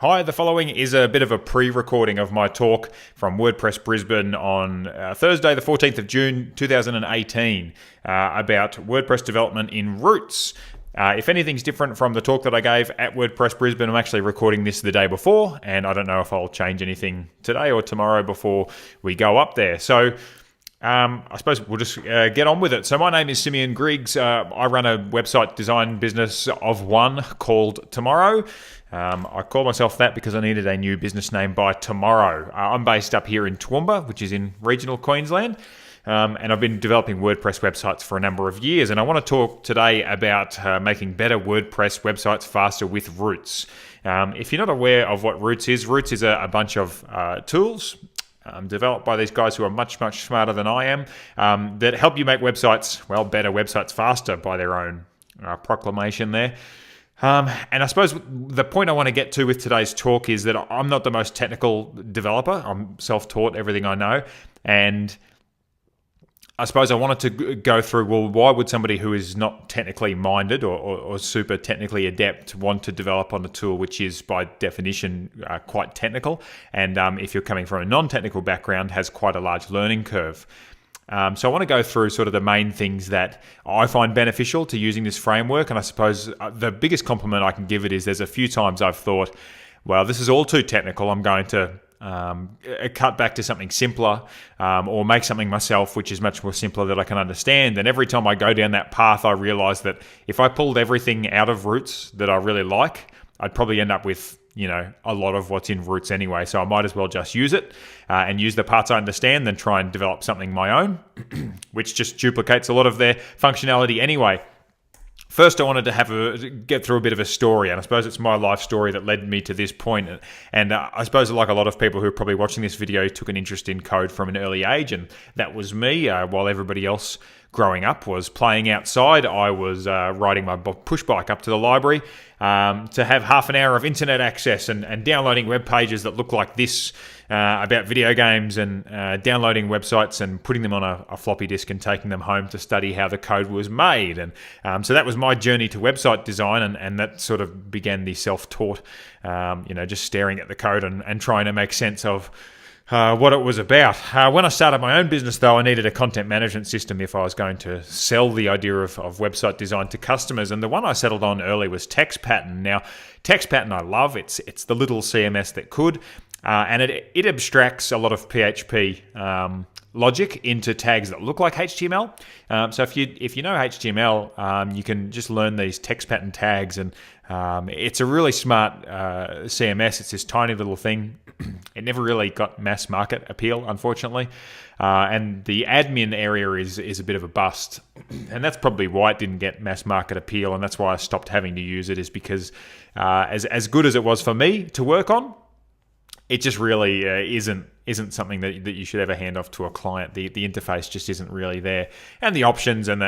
Hi, the following is a bit of a pre-recording of my talk from WordPress Brisbane on Thursday, the 14th of June, 2018, about WordPress development in Roots. If anything's different from the talk that I gave at WordPress Brisbane, I'm actually recording this the day before, and I don't know if I'll change anything today or tomorrow before we go up there. So I suppose we'll just get on with it. So my name is Simeon Griggs. I run a website design business of one called Tomorrow. I call myself that because I needed a new business name by tomorrow. I'm based up here in Toowoomba, which is in regional Queensland. And I've been developing WordPress websites for a number of years. And I want to talk today about making better WordPress websites faster with Roots. If you're not aware of what Roots is a bunch of tools developed by these guys who are much, much smarter than I am, that help you make websites, better websites faster by their own proclamation there. And I suppose the point I want to get to with today's talk is that I'm not the most technical developer. I'm self-taught, everything I know. And I suppose I wanted to go through, why would somebody who is not technically minded or super technically adept want to develop on a tool which is by definition quite technical, and if you're coming from a non-technical background, has quite a large learning curve. So I want to go through sort of the main things that I find beneficial to using this framework, and I suppose the biggest compliment I can give it is there's a few times I've thought, well, this is all too technical, I'm going to cut back to something simpler, or make something myself which is much more simpler that I can understand. And every time I go down that path, I realize that if I pulled everything out of Roots that I really like, I'd probably end up with a lot of what's in Roots anyway. So I might as well just use it and use the parts I understand than try and develop something my own, which just duplicates a lot of their functionality anyway. First, I wanted to get through a bit of a story, and I suppose it's my life story that led me to this point. And I suppose, like a lot of people who are probably watching this video, took an interest in code from an early age, and that was me. While everybody else growing up was playing outside, I was riding my push bike up to the library to have half an hour of internet access and downloading web pages that look like this about video games, and downloading websites and putting them on a floppy disk and taking them home to study how the code was made. And so that was my journey to website design, and that sort of began the self-taught, just staring at the code and trying to make sense of what it was about. When I started my own business, though, I needed a content management system if I was going to sell the idea of website design to customers. And the one I settled on early was TextPattern. Now, TextPattern I love. It's the little CMS that could. And it abstracts a lot of PHP logic into tags that look like HTML. So if you know HTML, you can just learn these text pattern tags, and it's a really smart CMS. It's this tiny little thing. It never really got mass market appeal, unfortunately, and the admin area is a bit of a bust, and that's probably why it didn't get mass market appeal, and that's why I stopped having to use it. Is because as good as it was for me to work on, it just really isn't something that you should ever hand off to a client. The interface just isn't really there, and the options and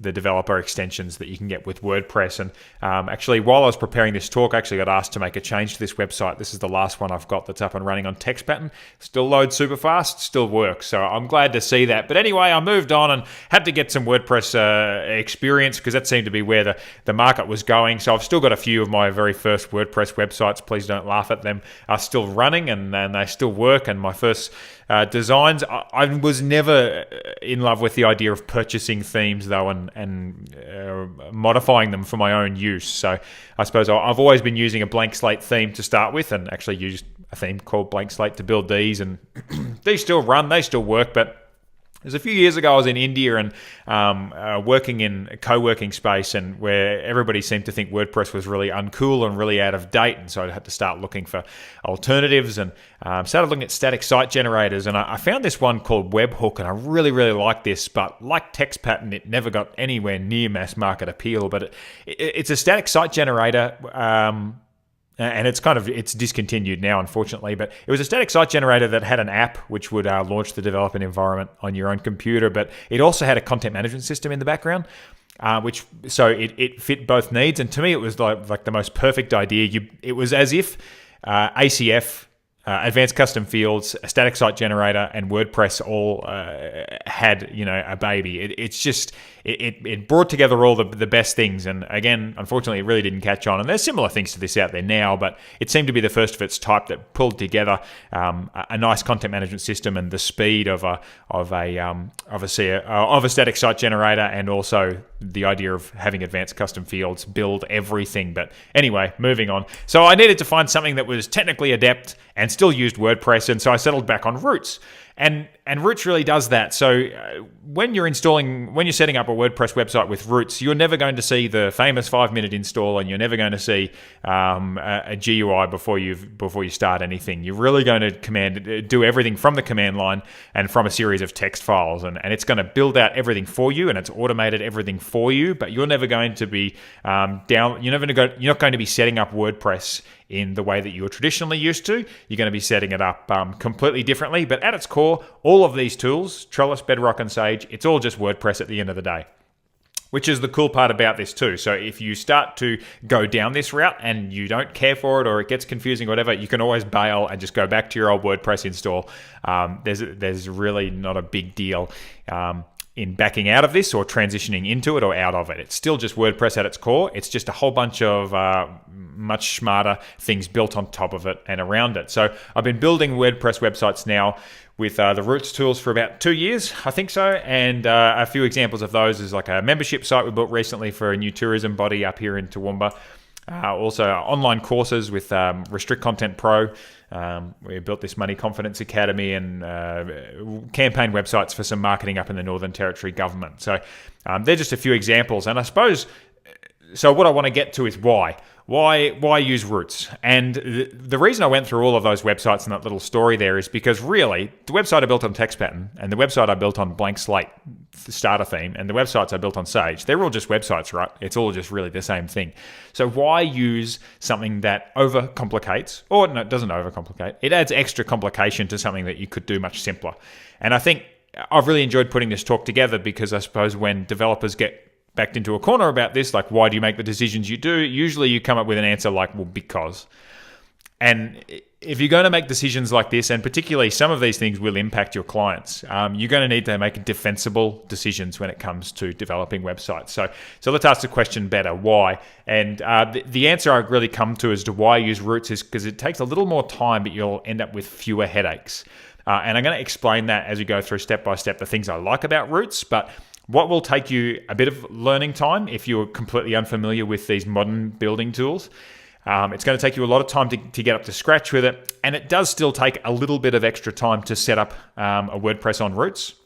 the developer extensions that you can get with WordPress. And actually, while I was preparing this talk, I actually got asked to make a change to this website. This is the last one I've got that's up and running on TextPattern. Still loads super fast, still works. So I'm glad to see that. But anyway, I moved on and had to get some WordPress experience, because that seemed to be where the market was going. So I've still got a few of my very first WordPress websites. Please don't laugh at them. Are still running, and they still work. And my first designs, I was never in love with the idea of purchasing themes, though, and modifying them for my own use. So I suppose I've always been using a blank slate theme to start with, and actually used a theme called Blank Slate to build these, and these still run, they still work. But it was a few years ago I was in India and working in a co-working space, and where everybody seemed to think WordPress was really uncool and really out of date, and so I had to start looking for alternatives, and started looking at static site generators, and I found this one called Webhook, and I really, really liked this, but like TextPattern, it never got anywhere near mass market appeal. But it's a static site generator, and it's discontinued now, unfortunately. But it was a static site generator that had an app which would launch the development environment on your own computer, but it also had a content management system in the background, so it fit both needs. And to me, it was like the most perfect idea. It was as if ACF advanced custom fields, a static site generator, and WordPress all had a baby. It brought together all the best things, and again, unfortunately, it really didn't catch on. And there's similar things to this out there now, but it seemed to be the first of its type that pulled together a nice content management system and the speed of a static site generator, and also the idea of having advanced custom fields build everything. But anyway, moving on. So I needed to find something that was technically adept and still used WordPress, and so I settled back on Roots. And Roots really does that. So when you're setting up a WordPress website with Roots, you're never going to see the famous 5-minute install, and you're never going to see a GUI before you start anything. You're really going to do everything from the command line and from a series of text files, and it's going to build out everything for you, and it's automated everything for you. But you're never going to be you're not going to be setting up WordPress in the way that you're traditionally used to. You're going to be setting it up completely differently. But at its core, all of these tools, Trellis, Bedrock, and Sage, it's all just WordPress at the end of the day, which is the cool part about this too. So if you start to go down this route and you don't care for it, or it gets confusing or whatever, you can always bail and just go back to your old WordPress install. There's really not a big deal in backing out of this or transitioning into it or out of it. It's still just WordPress at its core. It's just a whole bunch of much smarter things built on top of it and around it. So I've been building WordPress websites now with the Roots tools for about 2 years, I think so. And a few examples of those is like a membership site we built recently for a new tourism body up here in Toowoomba. Also online courses with Restrict Content Pro. We built this Money Confidence Academy, and campaign websites for some marketing up in the Northern Territory government. So they're just a few examples. And I suppose, so what I want to get to is why. Why use Roots? And the reason I went through all of those websites and that little story there is because really, the website I built on Text Pattern, and the website I built on Blank Slate starter theme, and the websites I built on Sage, they're all just websites, right? It's all just really the same thing. So why use something that overcomplicates, or no, it doesn't overcomplicate, it adds extra complication to something that you could do much simpler. And I think I've really enjoyed putting this talk together, because I suppose when developers get backed into a corner about this, like, why do you make the decisions you do? Usually you come up with an answer like, well, because. And if you're going to make decisions like this, and particularly some of these things will impact your clients, you're going to need to make defensible decisions when it comes to developing websites. So let's ask the question better, why? And the answer I really come to as to why I use Roots is because it takes a little more time, but you'll end up with fewer headaches. And I'm going to explain that as we go through step by step, the things I like about Roots. But what will take you a bit of learning time if you're completely unfamiliar with these modern building tools, it's going to take you a lot of time to get up to scratch with it. And it does still take a little bit of extra time to set up a WordPress on Roots.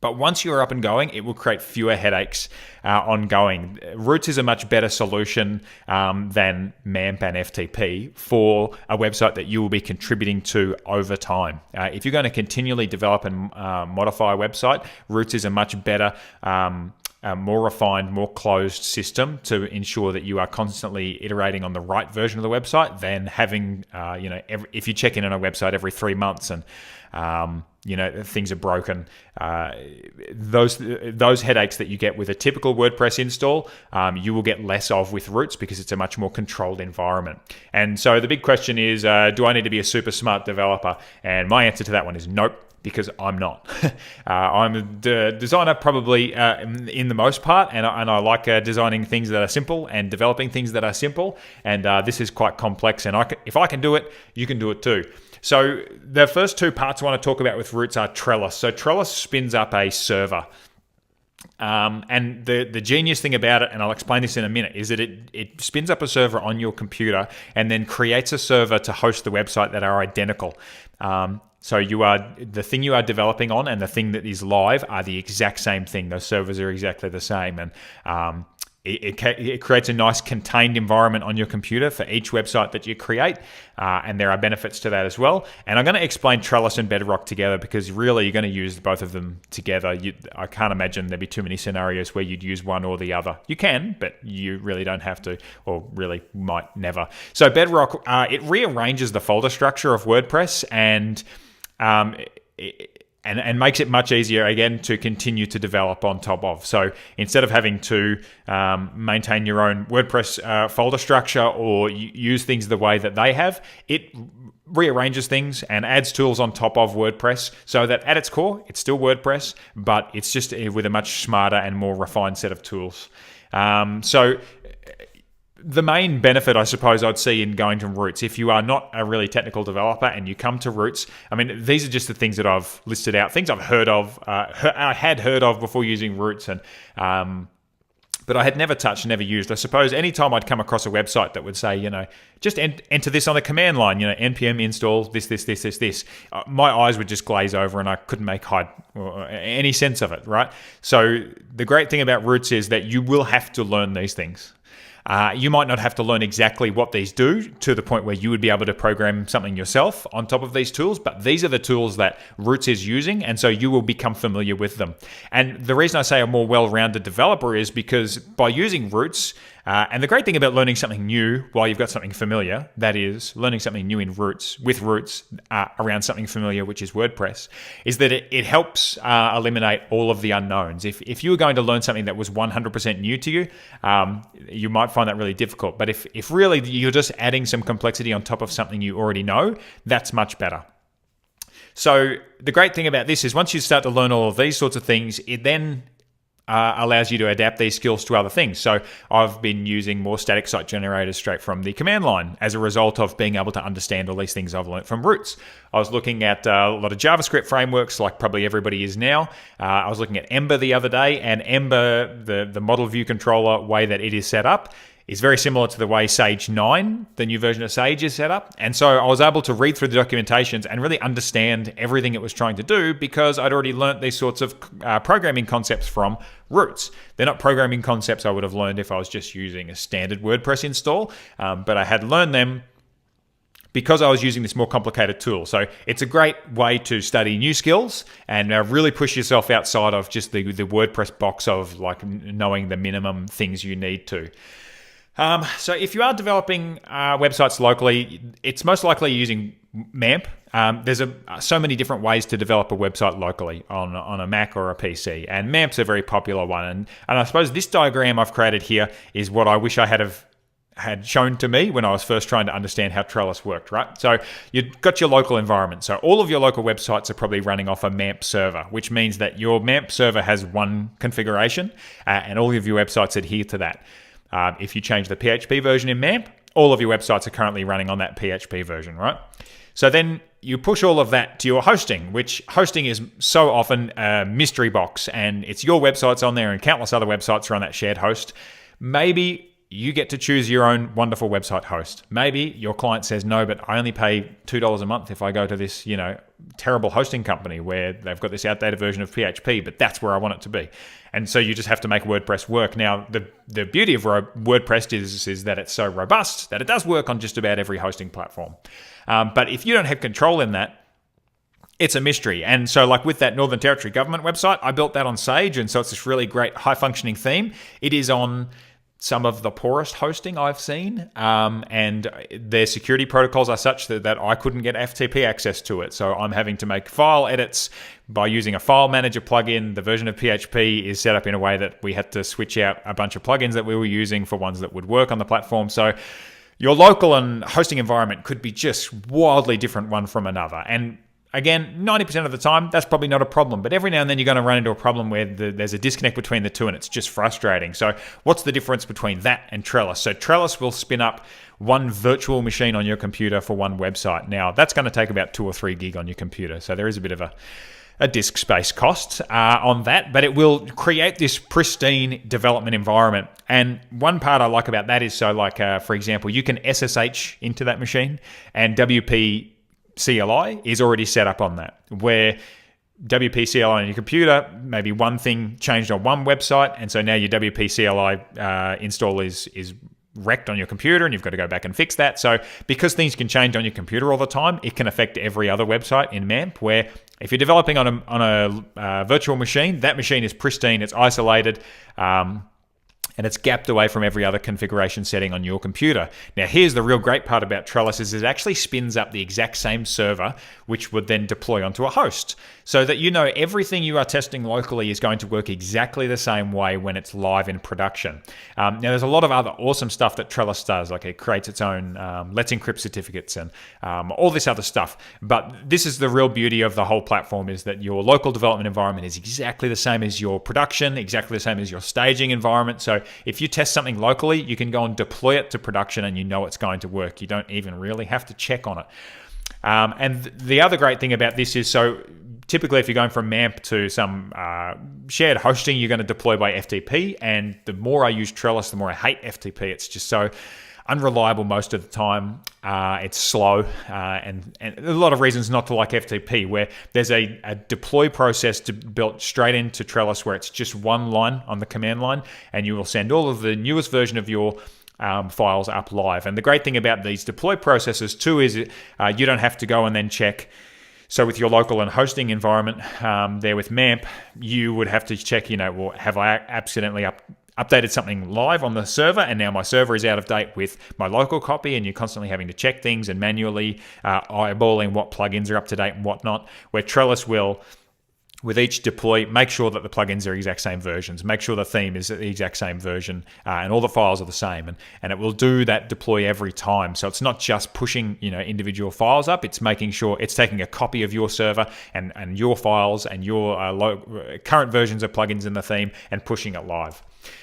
But once you're up and going, it will create fewer headaches ongoing. Roots is a much better solution than MAMP and FTP for a website that you will be contributing to over time. If you're going to continually develop and modify a website, Roots is a much better, more refined, more closed system to ensure that you are constantly iterating on the right version of the website than having, if you check in on a website every 3 months and things are broken. Those headaches that you get with a typical WordPress install, you will get less of with Roots because it's a much more controlled environment. And so the big question is, do I need to be a super smart developer? And my answer to that one is nope, because I'm not. I'm a designer probably in the most part, and I like designing things that are simple and developing things that are simple. And this is quite complex, and if I can do it, you can do it too. So the first two parts I want to talk about with Roots are Trellis. So Trellis spins up a server. And the genius thing about it, and I'll explain this in a minute, is that it spins up a server on your computer and then creates a server to host the website that are identical. So the thing you are developing on and the thing that is live are the exact same thing. Those servers are exactly the same. And it creates a nice contained environment on your computer for each website that you create, and there are benefits to that as well. And I'm going to explain Trellis and Bedrock together because really you're going to use both of them together. I can't imagine there'd be too many scenarios where you'd use one or the other. You can, but you really don't have to, or really might never. So Bedrock, it rearranges the folder structure of WordPress, and and makes it much easier, again, to continue to develop on top of. So instead of having to maintain your own WordPress folder structure or use things the way that they have, it rearranges things and adds tools on top of WordPress so that at its core, it's still WordPress, but it's just with a much smarter and more refined set of tools. So the main benefit, I suppose, I'd see in going to Roots, if you are not a really technical developer and you come to Roots, I mean, these are just the things that I've listed out, things I've heard of, I had heard of before using Roots, and but I had never touched, never used. I suppose anytime I'd come across a website that would say, just enter this on the command line, npm install this, my eyes would just glaze over and I couldn't make any sense of it, right? So the great thing about Roots is that you will have to learn these things. You might not have to learn exactly what these do to the point where you would be able to program something yourself on top of these tools, but these are the tools that Roots is using, and so you will become familiar with them. And the reason I say a more well-rounded developer is because by using Roots, and the great thing about learning something new while you've got something familiar, that is learning something new with Roots around something familiar, which is WordPress, is that it helps eliminate all of the unknowns. If you were going to learn something that was 100% new to you, you might find that really difficult. But if really you're just adding some complexity on top of something you already know, that's much better. So the great thing about this is once you start to learn all of these sorts of things, it then allows you to adapt these skills to other things. So I've been using more static site generators straight from the command line as a result of being able to understand all these things I've learned from Roots. I was looking at a lot of JavaScript frameworks, like probably everybody is now. I was looking at Ember the other day, and Ember, the model view controller way that it is set up, is very similar to the way Sage 9, the new version of Sage, is set up. And so I was able to read through the documentations and really understand everything it was trying to do because I'd already learnt these sorts of programming concepts from Roots. They're not programming concepts I would have learned if I was just using a standard WordPress install, but I had learned them because I was using this more complicated tool. So it's a great way to study new skills and really push yourself outside of just the WordPress box of like knowing the minimum things you need to. So if you are developing websites locally, it's most likely using MAMP. There's so many different ways to develop a website locally on a Mac or a PC, and MAMP's a very popular one. And I suppose this diagram I've created here is what I wish I had shown to me when I was first trying to understand how Trellis worked, right? So you've got your local environment. So all of your local websites are probably running off a MAMP server, which means that your MAMP server has one configuration, and all of your websites adhere to that. If you change the PHP version in MAMP, all of your websites are currently running on that PHP version, right? So then you push all of that to your hosting, which hosting is so often a mystery box, and it's your websites on there and countless other websites are on that shared host. Maybe you get to choose your own wonderful website host. Maybe your client says, no, but I only pay $2 a month if I go to this, terrible hosting company where they've got this outdated version of PHP, but that's where I want it to be. And so you just have to make WordPress work. Now, the beauty of WordPress is that it's so robust that it does work on just about every hosting platform. But if you don't have control in that, it's a mystery. And so like with that Northern Territory government website, I built that on Sage. And so it's this really great high functioning theme. It is on some of the poorest hosting I've seen, and their security protocols are such that I couldn't get FTP access to it. So I'm having to make file edits by using a file manager plugin. The version of PHP is set up in a way that we had to switch out a bunch of plugins that we were using for ones that would work on the platform. So your local and hosting environment could be just wildly different one from another. And again, 90% of the time, that's probably not a problem. But every now and then you're going to run into a problem where there's a disconnect between the two and it's just frustrating. So what's the difference between that and Trellis? So Trellis will spin up one virtual machine on your computer for one website. Now, that's going to take about 2 or 3 gig on your computer. So there is a bit of a disk space cost on that, but it will create this pristine development environment. And one part I like about that is for example, you can SSH into that machine, and WP CLI is already set up on that, where WP CLI on your computer, maybe one thing changed on one website, and so now your WP CLI install is wrecked on your computer, and you've got to go back and fix that. So because things can change on your computer all the time, it can affect every other website in MAMP, where if you're developing on a virtual machine, that machine is pristine, it's isolated, and it's gapped away from every other configuration setting on your computer. Now, here's the real great part about Trellis is it actually spins up the exact same server, which would then deploy onto a host, so that you know everything you are testing locally is going to work exactly the same way when it's live in production. Now, there's a lot of other awesome stuff that Trellis does, like it creates its own Let's Encrypt certificates and all this other stuff. But this is the real beauty of the whole platform, is that your local development environment is exactly the same as your production, exactly the same as your staging environment. So if you test something locally, you can go and deploy it to production and you know it's going to work. You don't even really have to check on it. And the other great thing about this is, so typically if you're going from MAMP to some shared hosting, you're going to deploy by FTP. And the more I use Trellis, the more I hate FTP. It's just so unreliable most of the time. It's slow, and a lot of reasons not to like FTP, where there's a deploy process built straight into Trellis where it's just one line on the command line, and you will send all of the newest version of your files up live. And the great thing about these deploy processes too is you don't have to go and then check. So with your local and hosting environment there with MAMP, you would have to check, well, have I accidentally updated something live on the server, and now my server is out of date with my local copy, and you're constantly having to check things and manually eyeballing what plugins are up to date and whatnot, where Trellis will, with each deploy, make sure that the plugins are exact same versions, make sure the theme is the exact same version, and all the files are the same, and it will do that deploy every time. So it's not just pushing individual files up, it's making sure it's taking a copy of your server and your files and your current versions of plugins in the theme and pushing it live.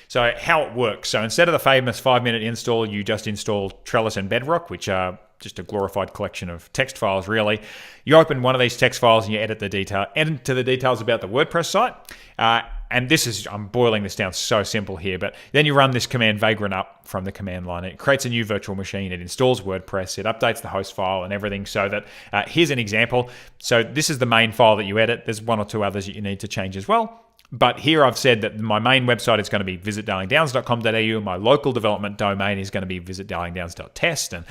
So how it works. So instead of the famous 5-minute install, you just install Trellis and Bedrock, which are just a glorified collection of text files, really. You open one of these text files and you edit the details about the WordPress site. And this is, I'm boiling this down so simple here, but then you run this command vagrant up from the command line. It creates a new virtual machine. It installs WordPress. It updates the host file and everything, so that here's an example. So this is the main file that you edit. There's one or two others that you need to change as well. But here I've said that my main website is going to be visitdarlingdowns.com.au. My local development domain is going to be visitdarlingdowns.test. And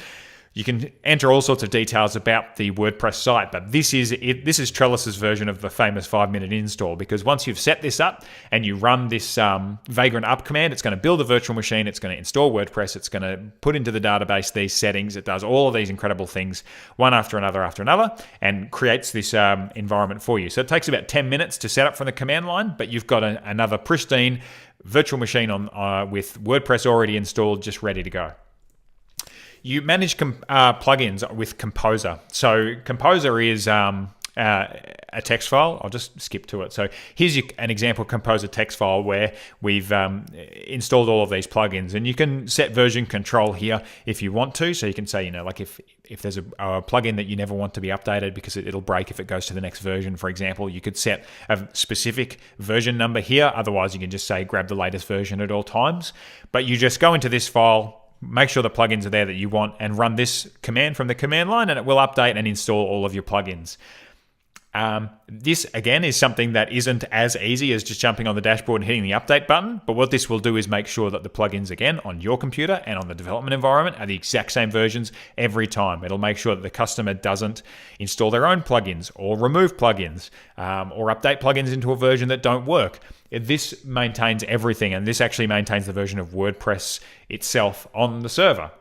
you can enter all sorts of details about the WordPress site, but this is it. This is Trellis's version of the famous 5-minute install, because once you've set this up and you run this vagrant up command, it's going to build a virtual machine, it's going to install WordPress, it's going to put into the database these settings, it does all of these incredible things one after another, and creates this environment for you. So it takes about 10 minutes to set up from the command line, but you've got another pristine virtual machine on with WordPress already installed, just ready to go. You manage plugins with Composer. So Composer is a text file. I'll just skip to it. So here's an example Composer text file where we've installed all of these plugins, and you can set version control here if you want to. So you can say, like if there's a plugin that you never want to be updated because it'll break if it goes to the next version, for example, you could set a specific version number here. Otherwise, you can just say grab the latest version at all times. But you just go into this file, make sure the plugins are there that you want, and run this command from the command line, and it will update and install all of your plugins. This, again, is something that isn't as easy as just jumping on the dashboard and hitting the update button, but what this will do is make sure that the plugins, again, on your computer and on the development environment are the exact same versions every time. It'll make sure that the customer doesn't install their own plugins or remove plugins or update plugins into a version that don't work. This maintains everything, and this actually maintains the version of WordPress itself on the server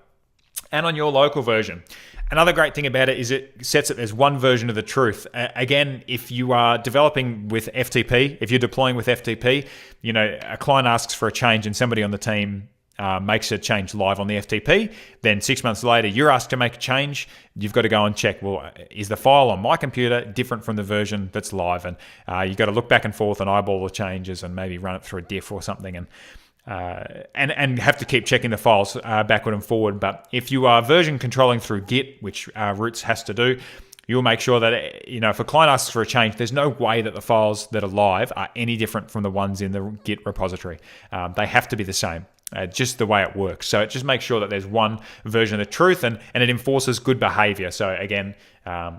and on your local version. Another great thing about it is it sets it as one version of the truth. Again, if you are developing with FTP, if you're deploying with FTP, a client asks for a change and somebody on the team makes a change live on the FTP, then 6 months later, you're asked to make a change. You've got to go and check, well, is the file on my computer different from the version that's live? And you've got to look back and forth and eyeball the changes and maybe run it through a diff or something, and have to keep checking the files backward and forward. But if you are version controlling through Git, which Roots has to do, you'll make sure that, if a client asks for a change, there's no way that the files that are live are any different from the ones in the Git repository. They have to be the same. Just the way it works. So it just makes sure that there's one version of the truth, and it enforces good behavior. So again,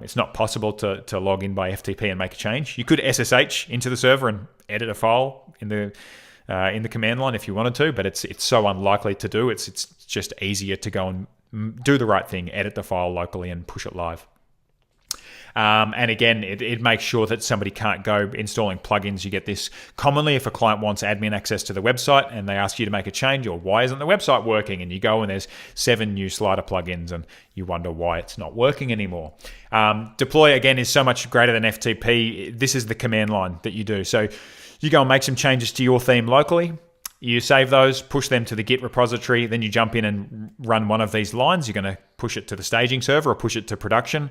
it's not possible to log in by FTP and make a change. You could SSH into the server and edit a file in the command line if you wanted to, but it's so unlikely to do. It's just easier to go and do the right thing, edit the file locally and push it live. And again, it makes sure that somebody can't go installing plugins. You get this commonly if a client wants admin access to the website and they ask you to make a change, or why isn't the website working? And you go and there's 7 new slider plugins and you wonder why it's not working anymore. Deploy, again, is so much greater than FTP. This is the command line that you do. So you go and make some changes to your theme locally. You save those, push them to the Git repository, then you jump in and run one of these lines. You're going to push it to the staging server or push it to production.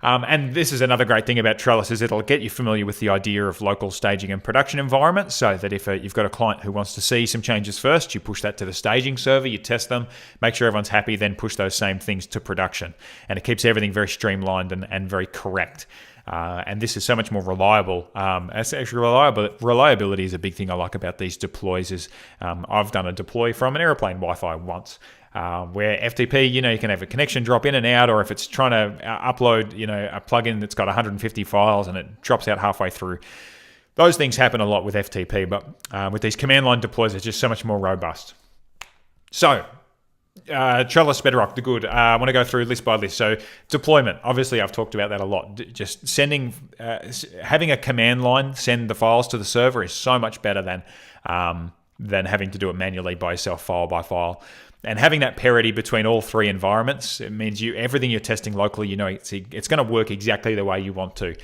And this is another great thing about Trellis, is it'll get you familiar with the idea of local staging and production environments, so that if you've got a client who wants to see some changes first, you push that to the staging server, you test them, make sure everyone's happy, then push those same things to production. And it keeps everything very streamlined and very correct. And this is so much more reliable. Reliability is a big thing I like about these deploys. I've done a deploy from an airplane Wi-Fi once, where FTP, you can have a connection drop in and out, or if it's trying to upload, a plugin that's got 150 files and it drops out halfway through. Those things happen a lot with FTP, but with these command line deploys, it's just so much more robust. So, Trellis, Bedrock, the good. I want to go through list by list. So deployment, obviously I've talked about that a lot. Just sending, having a command line send the files to the server is so much better than having to do it manually by yourself, file by file. And having that parity between all 3 environments, it means everything you're testing locally, it's going to work exactly the way you want to.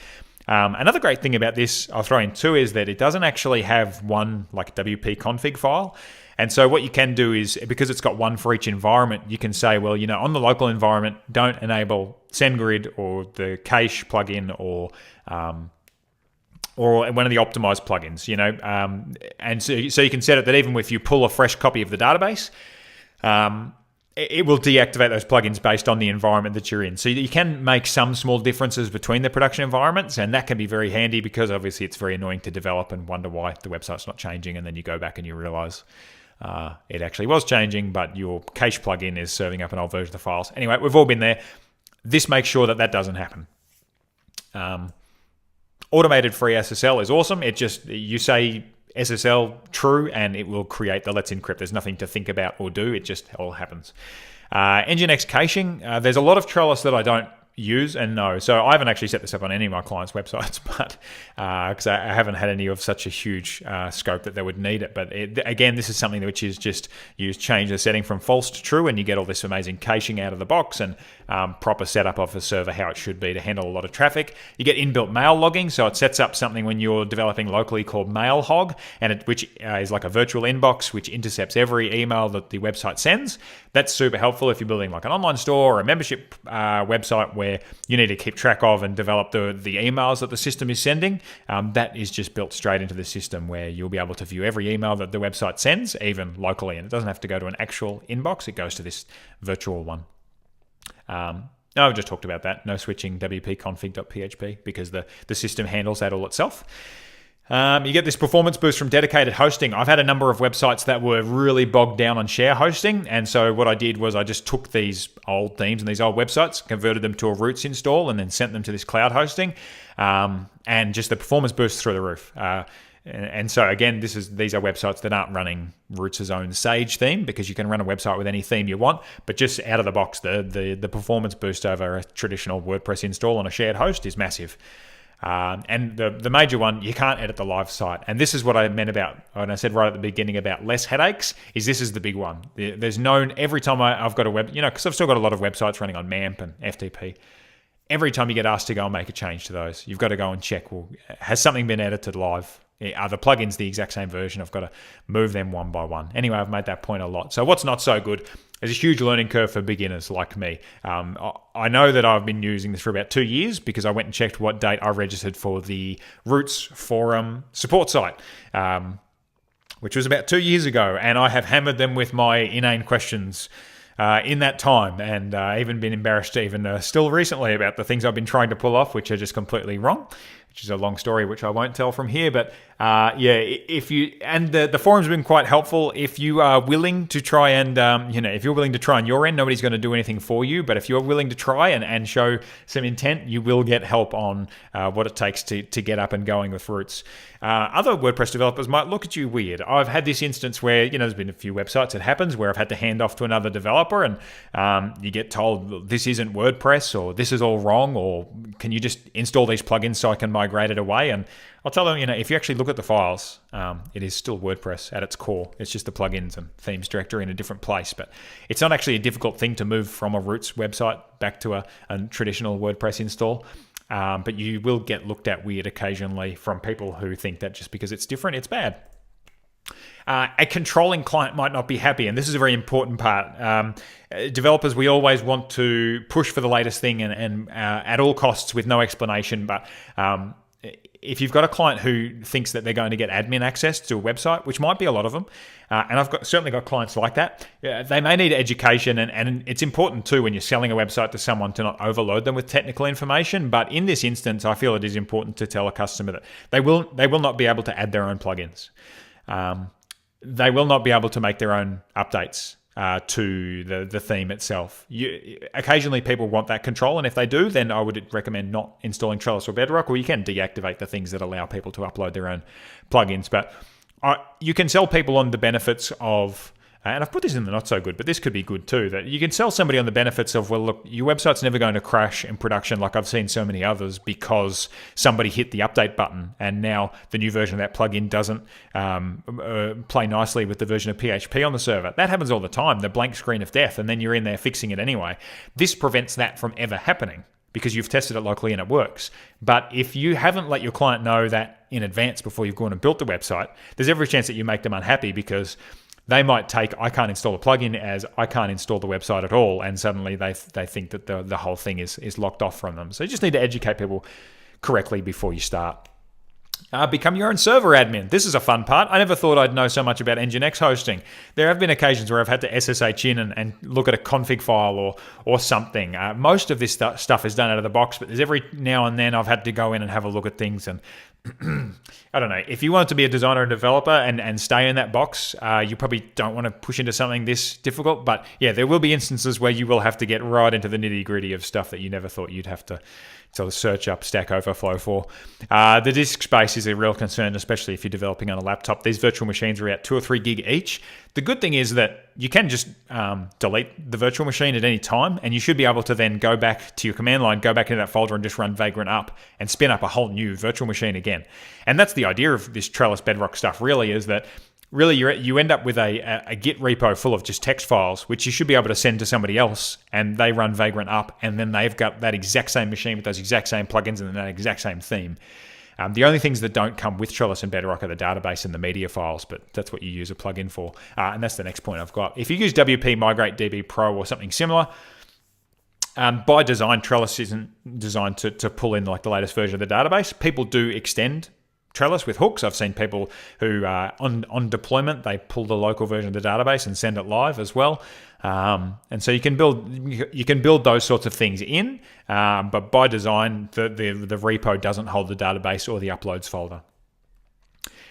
Another great thing about this, I'll throw in too, is that it doesn't actually have one like WP config file. And so what you can do is, because it's got one for each environment, you can say, well, on the local environment, don't enable SendGrid or the cache plugin or one of the optimized plugins, and so you can set it that even if you pull a fresh copy of the database, it will deactivate those plugins based on the environment that you're in. So you can make some small differences between the production environments, and that can be very handy because obviously it's very annoying to develop and wonder why the website's not changing, and then you go back and you realize it actually was changing, but your cache plugin is serving up an old version of the files. Anyway, we've all been there. This makes sure that doesn't happen. Automated free SSL is awesome. It just, you say SSL true and it will create the let's encrypt. There's nothing to think about or do. It just all happens. Nginx caching. There's a lot of Trellis that I don't use and know. So I haven't actually set this up on any of my clients' websites, but because I haven't had any of such a huge scope that they would need it. But again, this is something which is just you change the setting from false to true, and you get all this amazing caching out of the box and proper setup of the server how it should be to handle a lot of traffic. You get inbuilt mail logging, so it sets up something when you're developing locally called MailHog, and which is like a virtual inbox which intercepts every email that the website sends. That's super helpful if you're building like an online store or a membership website where you need to keep track of and develop the emails that the system is sending. That is just built straight into the system where you'll be able to view every email that the website sends, even locally, and it doesn't have to go to an actual inbox. It goes to this virtual one. I've just talked about that. No switching wp-config.php because the system handles that all itself. You get this performance boost from dedicated hosting. I've had a number of websites that were really bogged down on share hosting, and so what I did was I just took these old themes and these old websites, converted them to a Roots install, and then sent them to this cloud hosting, and just the performance boost through the roof. And so again, these are websites that aren't running Roots' own Sage theme, because you can run a website with any theme you want, but just out of the box, the performance boost over a traditional WordPress install on a shared host is massive. And the major one, you can't edit the live site. And this is what I meant about, and I said right at the beginning about less headaches, is this is the big one. There's every time I've got a web, because I've still got a lot of websites running on MAMP and FTP. Every time you get asked to go and make a change to those, you've got to go and check, well, has something been edited live? Are the plugins the exact same version? I've got to move them one by one. Anyway, I've made that point a lot. So what's not so good is a huge learning curve for beginners like me. I know that I've been using this for about 2 years because I went and checked what date I registered for the Roots forum support site, which was about 2 years ago. And I have hammered them with my inane questions in that time, and even been embarrassed even still recently about the things I've been trying to pull off, which are just completely wrong, which is a long story which I won't tell from here. But if you, and the forum's been quite helpful if you are willing to try and if you're willing to try on your end. Nobody's going to do anything for you, but if you're willing to try and show some intent, you will get help on what it takes to get up and going with Roots. Other WordPress developers might look at you weird. I've had this instance where there's been a few websites it happens where I've had to hand off to another developer, and you get told this isn't WordPress, or this is all wrong, or can you just install these plugins so I can migrate it away? And I'll tell them, if you actually look at the files, it is still WordPress at its core. It's just the plugins and themes directory in a different place. But it's not actually a difficult thing to move from a Roots website back to a traditional WordPress install. But you will get looked at weird occasionally from people who think that just because it's different, it's bad. A controlling client might not be happy, and this is a very important part. Developers, we always want to push for the latest thing and at all costs with no explanation. But if you've got a client who thinks that they're going to get admin access to a website, which might be a lot of them, and I've certainly got clients like that, they may need education, and it's important too when you're selling a website to someone to not overload them with technical information. But in this instance, I feel it is important to tell a customer that they will not be able to add their own plugins. They will not be able to make their own updates to the theme itself. Occasionally people want that control, and if they do, then I would recommend not installing Trellis or Bedrock, or you can deactivate the things that allow people to upload their own plugins. But you can sell people on the benefits of, and I've put this in the not so good, but this could be good too, that you can sell somebody on the benefits of, well, look, your website's never going to crash in production like I've seen so many others because somebody hit the update button and now the new version of that plugin doesn't play nicely with the version of PHP on the server. That happens all the time, the blank screen of death, and then you're in there fixing it anyway. This prevents that from ever happening because you've tested it locally and it works. But if you haven't let your client know that in advance before you've gone and built the website, there's every chance that you make them unhappy because they might take I can't install a plugin as I can't install the website at all, and suddenly they think that the whole thing is locked off from them. So you just need to educate people correctly before you start. Become your own server admin. This is a fun part. I never thought I'd know so much about Nginx hosting. There have been occasions where I've had to SSH in and look at a config file or something. Most of this stuff is done out of the box, but there's every now and then I've had to go in and have a look at things. And I don't know, if you want to be a designer and developer and stay in that box, you probably don't want to push into something this difficult. But yeah, there will be instances where you will have to get right into the nitty gritty of stuff that you never thought you'd have to sort of search up Stack Overflow for. The disk space is a real concern, especially if you're developing on a laptop. These virtual machines are about 2 or 3 gig each. The good thing is that you can just delete the virtual machine at any time, and you should be able to then go back to your command line, go back into that folder and just run Vagrant up and spin up a whole new virtual machine again. And that's the idea of this Trellis Bedrock stuff really, is that really you end up with a Git repo full of just text files, which you should be able to send to somebody else, and they run Vagrant up, and then they've got that exact same machine with those exact same plugins and that exact same theme. The only things that don't come with Trellis and Bedrock are the database and the media files, but that's what you use a plugin for. And that's the next point I've got. If you use WP Migrate DB Pro or something similar, by design, Trellis isn't designed to pull in like the latest version of the database. People do extend Trellis with hooks. I've seen people who on deployment, they pull the local version of the database and send it live as well. And so you can build those sorts of things in, but by design, the repo doesn't hold the database or the uploads folder.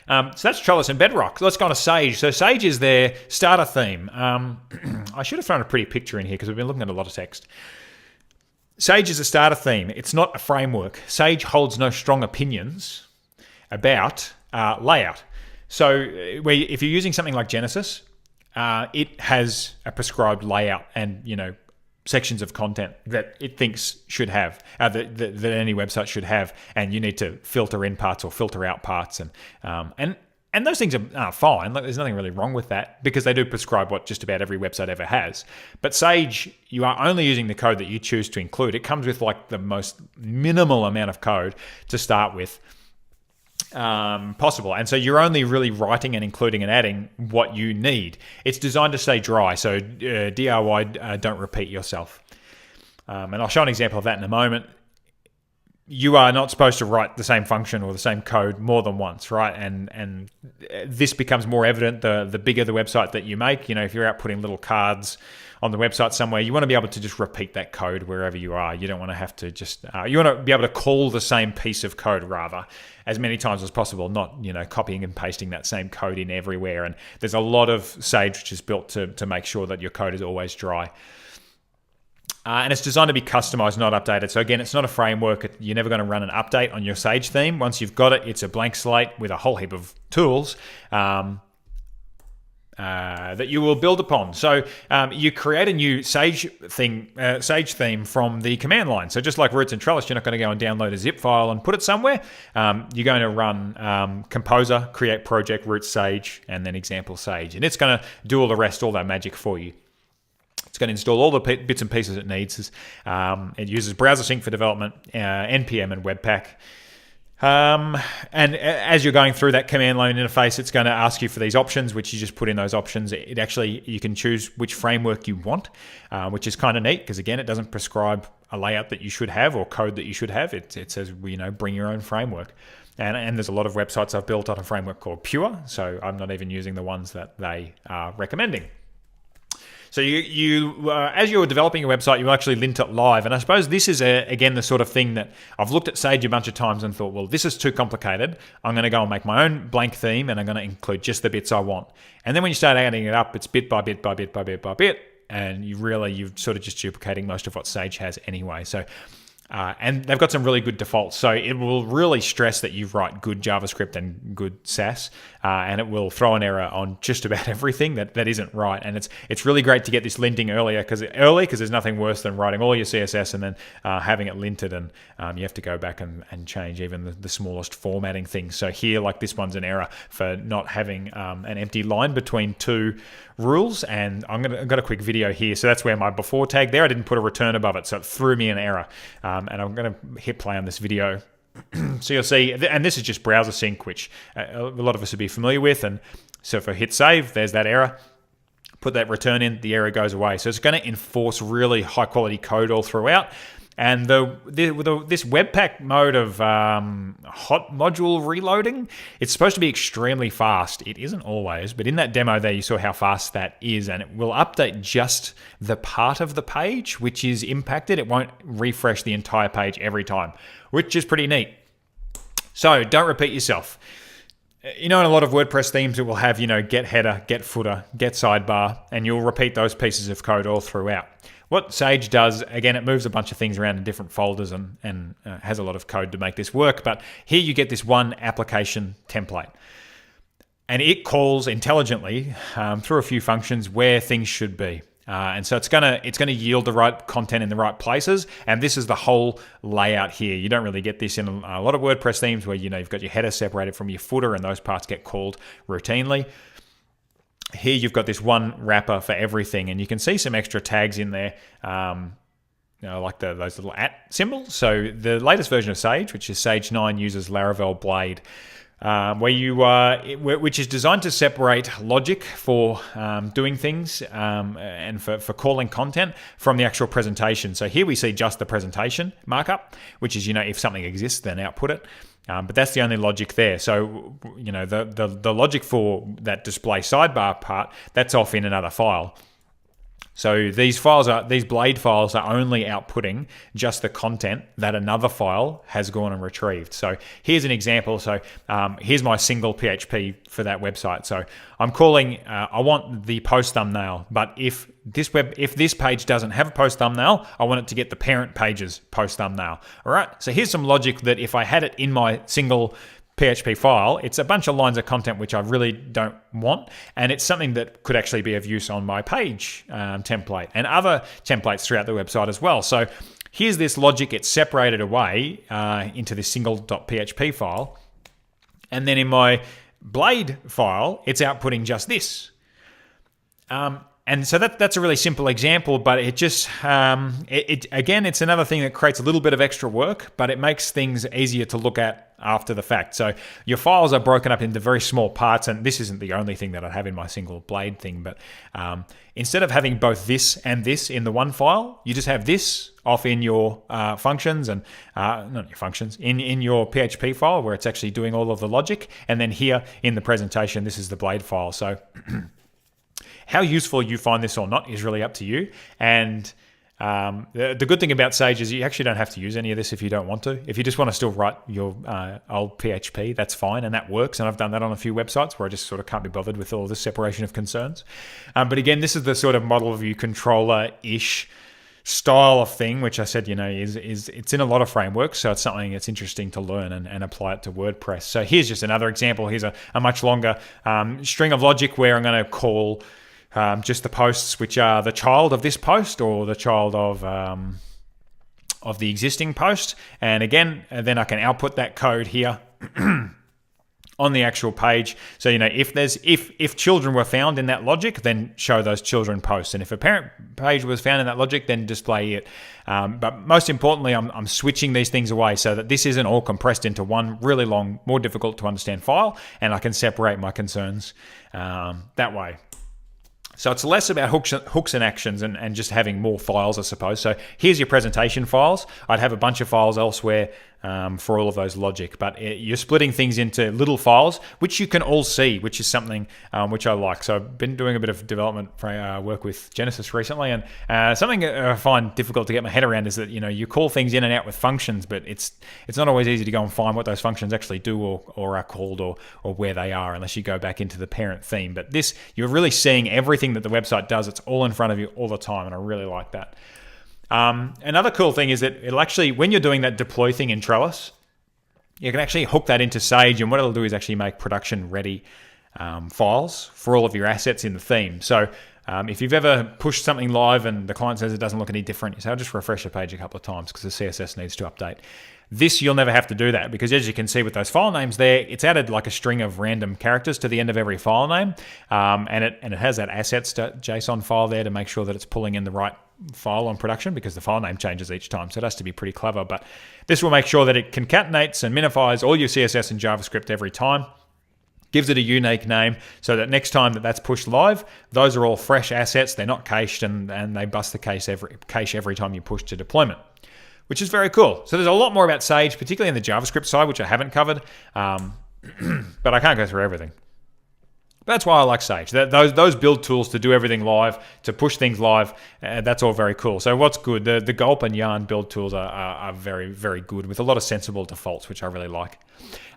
So that's Trellis and Bedrock. Let's go on to Sage. So Sage is their starter theme. I should have thrown a pretty picture in here because we've been looking at a lot of text. Sage is a starter theme. It's not a framework. Sage holds no strong opinions about layout. So if you're using something like Genesis, it has a prescribed layout and sections of content that it thinks should have, that any website should have, and you need to filter in parts or filter out parts, and those things are fine. Like, there's nothing really wrong with that because they do prescribe what just about every website ever has. But Sage, you are only using the code that you choose to include. It comes with like the most minimal amount of code to start with possible, and so you're only really writing and including and adding what you need. It's designed to stay dry, so DIY, don't repeat yourself. And I'll show an example of that in a moment. You are not supposed to write the same function or the same code more than once, right? And this becomes more evident the bigger the website that you make. If you're out putting little cards on the website somewhere, you want to be able to just repeat that code wherever you are. You don't want to have to just, you want to be able to call the same piece of code rather as many times as possible, not, copying and pasting that same code in everywhere. And there's a lot of Sage which is built to make sure that your code is always dry. And it's designed to be customized, not updated. So again, it's not a framework. You're never going to run an update on your Sage theme. Once you've got it, it's a blank slate with a whole heap of tools. And that you will build upon. So you create a new Sage theme from the command line. So just like Roots and Trellis, you're not going to go and download a zip file and put it somewhere. You're going to run Composer, create project, Roots Sage, and then example Sage. And it's going to do all the rest, all that magic for you. It's going to install all the bits and pieces it needs. It uses Browser Sync for development, NPM and Webpack. And as you're going through that command line interface, it's going to ask you for these options, which you just put in those options. It actually, you can choose which framework you want, which is kind of neat because, again, it doesn't prescribe a layout that you should have or code that you should have. It says, bring your own framework. And there's a lot of websites I've built on a framework called Pure, so I'm not even using the ones that they are recommending. So you as you're developing your website, you actually lint it live. And I suppose this is, again, the sort of thing that I've looked at Sage a bunch of times and thought, well, this is too complicated. I'm going to go and make my own blank theme, and I'm going to include just the bits I want. And then when you start adding it up, it's bit by bit by bit by bit by bit. And you're sort of just duplicating most of what Sage has anyway. So and they've got some really good defaults. So it will really stress that you write good JavaScript and good Sass, and it will throw an error on just about everything that isn't right. And it's really great to get this linting early because there's nothing worse than writing all your CSS and then having it linted, and you have to go back and change even the smallest formatting things. So here, like this one's an error for not having an empty line between two rules, and I've got a quick video here. So that's where my before tag there, I didn't put a return above it, so it threw me an error. And I'm going to hit play on this video. So you'll see, and this is just browser sync, which a lot of us would be familiar with. And so if I hit save, there's that error. Put that return in, the error goes away. So it's going to enforce really high quality code all throughout. And this Webpack mode of hot module reloading, it's supposed to be extremely fast. It isn't always, but in that demo there, you saw how fast that is, and it will update just the part of the page which is impacted. It won't refresh the entire page every time, which is pretty neat. So don't repeat yourself. In a lot of WordPress themes, it will have, get header, get footer, get sidebar, and you'll repeat those pieces of code all throughout. What Sage does, again, it moves a bunch of things around in different folders and has a lot of code to make this work. But here you get this one application template. And it calls intelligently through a few functions where things should be. And so it's gonna yield the right content in the right places. And this is the whole layout here. You don't really get this in a lot of WordPress themes where you've got your header separated from your footer, and those parts get called routinely. Here you've got this one wrapper for everything, and you can see some extra tags in there, like those little @ symbols. So the latest version of Sage, which is Sage 9, uses Laravel Blade, which is designed to separate logic for doing things and for calling content from the actual presentation. So here we see just the presentation markup, which is if something exists, then output it. But that's the only logic there. So, the logic for that display sidebar part, that's off in another file. So these Blade files are only outputting just the content that another file has gone and retrieved. So here's an example. So here's my single PHP for that website. So I'm calling, I want the post thumbnail, but if this page doesn't have a post thumbnail, I want it to get the parent page's post thumbnail. All right. So here's some logic that if I had it in my single PHP file, it's a bunch of lines of content which I really don't want, and it's something that could actually be of use on my page template and other templates throughout the website as well. So here's this logic. It's separated away into this single .php file, and then in my Blade file, it's outputting just this. And so that's a really simple example, but it just, again, it's another thing that creates a little bit of extra work, but it makes things easier to look at after the fact. So your files are broken up into very small parts, and this isn't the only thing that I have in my single Blade thing, but instead of having both this and this in the one file, you just have this off in your functions and not your functions, in your PHP file where it's actually doing all of the logic, and then here in the presentation, this is the Blade file. So how useful you find this or not is really up to you. And the good thing about Sage is you actually don't have to use any of this if you don't want to. If you just want to still write your old PHP, that's fine, and that works. And I've done that on a few websites where I just sort of can't be bothered with all the separation of concerns. But again, this is the sort of model view controller-ish style of thing, which I said, is it's in a lot of frameworks, so it's something that's interesting to learn and apply it to WordPress. So here's just another example. Here's a much longer string of logic where I'm going to call just the posts which are the child of this post or the child of the existing post. And again, then I can output that code here on the actual page. So, if children were found in that logic, then show those children posts. And if a parent page was found in that logic, then display it. But most importantly, I'm switching these things away so that this isn't all compressed into one really long, more difficult to understand file, and I can separate my concerns that way. So it's less about hooks and actions and just having more files, I suppose. So here's your presentation files. I'd have a bunch of files elsewhere for all of those logic, but you're splitting things into little files, which you can all see, which is something which I like. So I've been doing a bit of development work with Genesis recently, and something I find difficult to get my head around is that you call things in and out with functions, but it's not always easy to go and find what those functions actually do or are called or where they are unless you go back into the parent theme. But this, you're really seeing everything that the website does. It's all in front of you all the time, and I really like that. Another cool thing is that it'll actually, when you're doing that deploy thing in Trellis, you can actually hook that into Sage, and what it'll do is actually make production ready files for all of your assets in the theme. So if you've ever pushed something live and the client says it doesn't look any different, you say, I'll just refresh the page a couple of times because the CSS needs to update. This, you'll never have to do that because, as you can see with those file names there, it's added like a string of random characters to the end of every file name, and it has that assets.json file there to make sure that it's pulling in the right file on production because the file name changes each time, so it has to be pretty clever. But this will make sure that it concatenates and minifies all your CSS and JavaScript every time, gives it a unique name so that next time that's pushed live, those are all fresh assets. They're not cached, and they bust the cache every time you push to deployment, which is very cool. So there's a lot more about Sage, particularly in the JavaScript side, which I haven't covered, but I can't go through everything. That's why I like Sage. Those build tools to do everything live, to push things live, that's all very cool. So what's good? The Gulp and Yarn build tools are very, very good with a lot of sensible defaults, which I really like.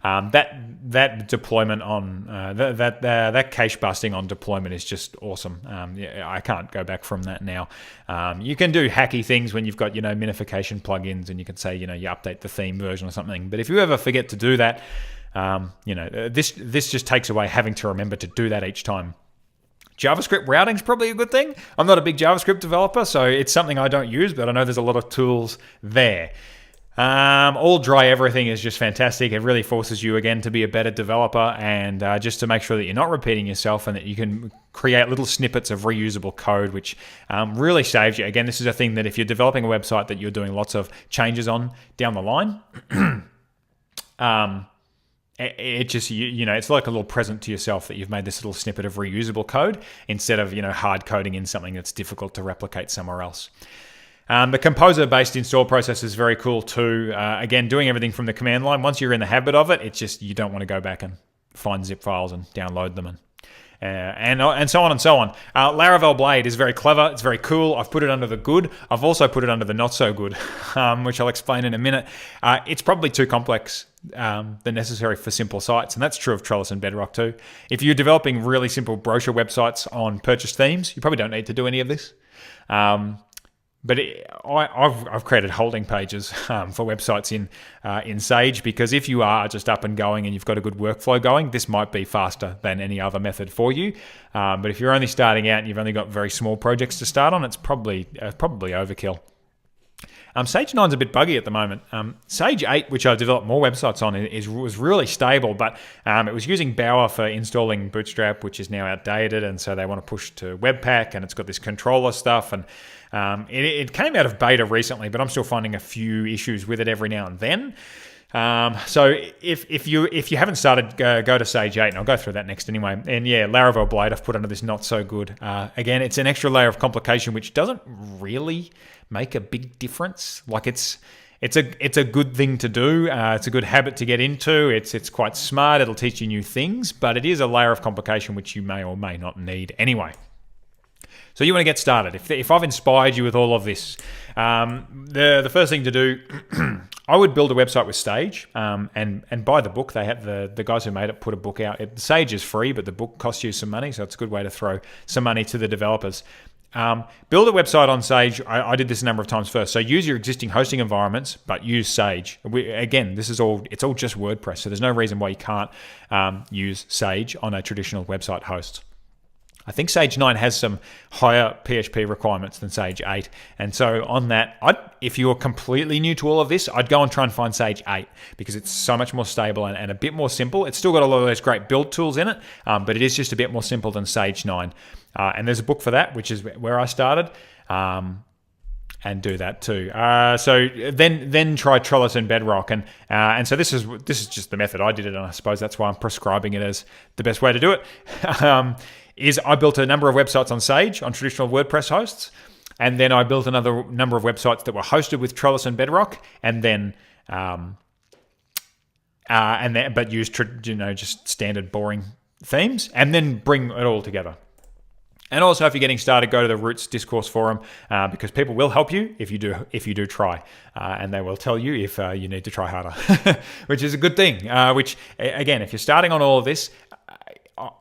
That deployment on that cache busting on deployment is just awesome. I can't go back from that now. You can do hacky things when you've got minification plugins, and you can say you update the theme version or something. But if you ever forget to do that, this just takes away having to remember to do that each time. JavaScript routing is probably a good thing. I'm not a big JavaScript developer, so it's something I don't use, but I know there's a lot of tools there. All dry everything is just fantastic. It really forces you again to be a better developer, and just to make sure that you're not repeating yourself and that you can create little snippets of reusable code, which really saves you. Again, this is a thing that if you're developing a website that you're doing lots of changes on down the line, it just, it's like a little present to yourself that you've made this little snippet of reusable code instead of, hard coding in something that's difficult to replicate somewhere else. The composer-based install process is very cool too. Again, doing everything from the command line. Once you're in the habit of it, it's just, you don't want to go back and find zip files and download them and so on and so on. Laravel Blade is very clever. It's very cool. I've put it under the good. I've also put it under the not so good, which I'll explain in a minute. It's probably too complex than necessary for simple sites, and that's true of Trellis and Bedrock too. If you're developing really simple brochure websites on purchase themes, you probably don't need to do any of this. But I've created holding pages for websites in Sage, because if you are just up and going and you've got a good workflow going, this might be faster than any other method for you. But if you're only starting out and you've only got very small projects to start on, it's probably overkill. Sage 9 is a bit buggy at the moment. Sage 8, which I've developed more websites on, was really stable, but it was using Bower for installing Bootstrap, which is now outdated, and so they want to push to Webpack, and it's got this controller stuff, and it came out of beta recently, but I'm still finding a few issues with it every now and then. So if you haven't started, go to Sage 8, and I'll go through that next anyway. And yeah, Laravel Blade I've put under this not so good. Again, it's an extra layer of complication which doesn't really make a big difference. Like it's a good thing to do. It's a good habit to get into. It's quite smart. It'll teach you new things, but it is a layer of complication which you may or may not need anyway. So you want to get started. If I've inspired you with all of this, the first thing to do, I would build a website with Sage and buy the book. They have the guys who made it put a book out. Sage is free, but the book costs you some money, so it's a good way to throw some money to the developers. Build a website on Sage. I did this a number of times first. So use your existing hosting environments, but use Sage. Again, it's all just WordPress, so there's no reason why you can't use Sage on a traditional website host. I think Sage 9 has some higher PHP requirements than Sage 8. And so on that, if you're completely new to all of this, I'd go and try and find Sage 8 because it's so much more stable and a bit more simple. It's still got a lot of those great build tools in it, but it is just a bit more simple than Sage 9. And there's a book for that, which is where I started. And do that too. So then try Trellis and Bedrock, and so this is just the method I did it, and I suppose that's why I'm prescribing it as the best way to do it. Is I built a number of websites on Sage on traditional WordPress hosts, and then I built another number of websites that were hosted with Trellis and Bedrock, and then but used just standard boring themes, and then bring it all together. And also, if you're getting started, go to the Roots Discourse Forum because people will help you if you do try, and they will tell you if you need to try harder, which is a good thing. Which again, if you're starting on all of this,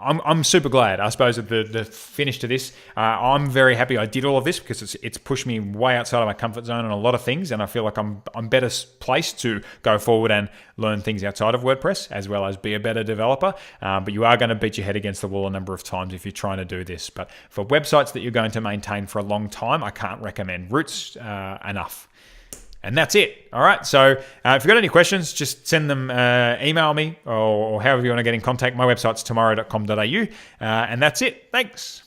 I'm super glad. I suppose at the finish to this, I'm very happy I did all of this because it's pushed me way outside of my comfort zone on a lot of things, and I feel like I'm better placed to go forward and learn things outside of WordPress as well as be a better developer. But you are going to beat your head against the wall a number of times if you're trying to do this. But for websites that you're going to maintain for a long time, I can't recommend Roots enough. And that's it. All right. So if you've got any questions, just send them, email me or however you want to get in contact. My website's tomorrow.com.au. And that's it. Thanks.